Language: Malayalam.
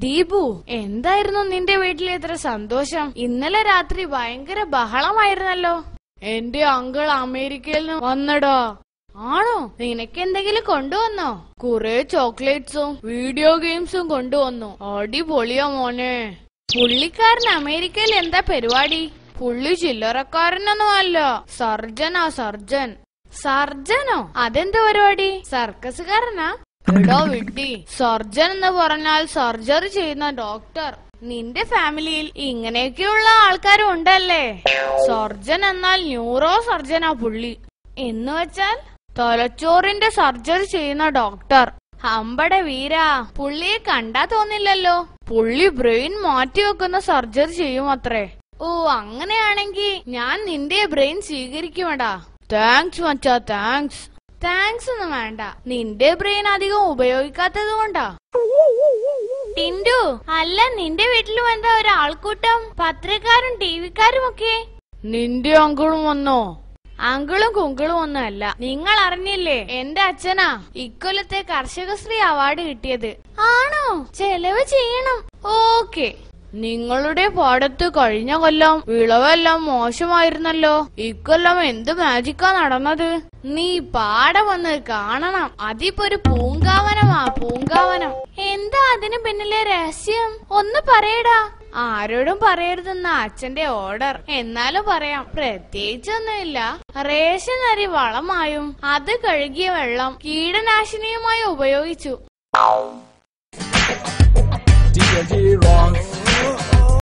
ദീപു, എന്തായിരുന്നു നിന്റെ വീട്ടിലെ ഇത്ര സന്തോഷം? ഇന്നലെ രാത്രി ഭയങ്കര ബഹളമായിരുന്നല്ലോ. എന്റെ അങ്കിൾ അമേരിക്കയിൽ നിന്ന് വന്നടാ. ആണോ? നിനക്കെന്തെങ്കിലും കൊണ്ടുവന്നോ? കുറെ ചോക്ലേറ്റ്സും വീഡിയോ ഗെയിംസും കൊണ്ടുവന്നു. അടിപൊളിയാ മോനെ. പുള്ളിക്കാരൻ അമേരിക്കയിൽ എന്താ പരിപാടി? പുള്ളി ചില്ലറക്കാരനൊന്നും അല്ല, സർജനാ, സർജൻ. സർജനോ? അതെന്ത് പരിപാടി? സർക്കസുകാരനാ? എടോ വിഡ്ഢി, സർജൻ എന്ന് പറഞ്ഞാൽ സർജറി ചെയ്യുന്ന ഡോക്ടർ. നിന്റെ ഫാമിലിയിൽ ഇങ്ങനെയൊക്കെയുള്ള ആൾക്കാരും ഉണ്ടല്ലേ? സർജൻ എന്നാൽ ന്യൂറോ സർജനാ പുള്ളി. എന്ന് വെച്ചാൽ തലച്ചോറിന്റെ സർജറി ചെയ്യുന്ന ഡോക്ടർ. ഹമ്പട വീരാ, പുള്ളിയെ കണ്ടാ തോന്നില്ലല്ലോ. പുള്ളി ബ്രെയിൻ മാറ്റിവെക്കുന്ന സർജറി ചെയ്യുമത്രേ. ഓ, അങ്ങനെയാണെങ്കി ഞാൻ നിന്റെ ബ്രെയിൻ സ്വീകരിക്കുമെടാ. താങ്ക്സ് മച്ചാ, താങ്ക്സ്. താങ്ക്സ് ഒന്നും വേണ്ട, നിന്റെ ബ്രെയിൻ അധികം ഉപയോഗിക്കാത്തത് കൊണ്ടാ. ടിൻഡു, അല്ല നിന്റെ വീട്ടിലും എന്താ ഒരു ആൾക്കൂട്ടം? പത്രക്കാരും ടിവിക്കാരും ഒക്കെ. നിന്റെ അങ്കിളും വന്നോ? അങ്കിളും കുങ്കിളും ഒന്നും അല്ല. നിങ്ങൾ അറിഞ്ഞില്ലേ, എന്റെ അച്ഛനാ ഇക്കൊല്ലത്തെ കർഷകശ്രീ അവാർഡ് കിട്ടിയത്. ആണോ? ചെലവ് ചെയ്യണം. ഓക്കെ. നിങ്ങളുടെ പാടത്ത് കഴിഞ്ഞ കൊല്ലം വിളവെല്ലാം മോശമായിരുന്നല്ലോ. ഇക്കൊല്ലം എന്ത് മാജിക്കാ നടന്നത്? നീ പാടം വന്ന് കാണണം. അതിപ്പോ ഒരു പൂങ്കാവനമാ, പൂങ്കാവനം. എന്താ അതിന് പിന്നിലെ രഹസ്യം? ഒന്ന് പറയടാ. ആരോടും പറയരുതെന്ന അച്ഛന്റെ ഓർഡർ. എന്നാലും പറയാം, പ്രത്യേകിച്ചൊന്നുമില്ല. റേഷൻ അരി വളമായും അത് കഴുകിയ വെള്ളം കീടനാശിനിയുമായി ഉപയോഗിച്ചു.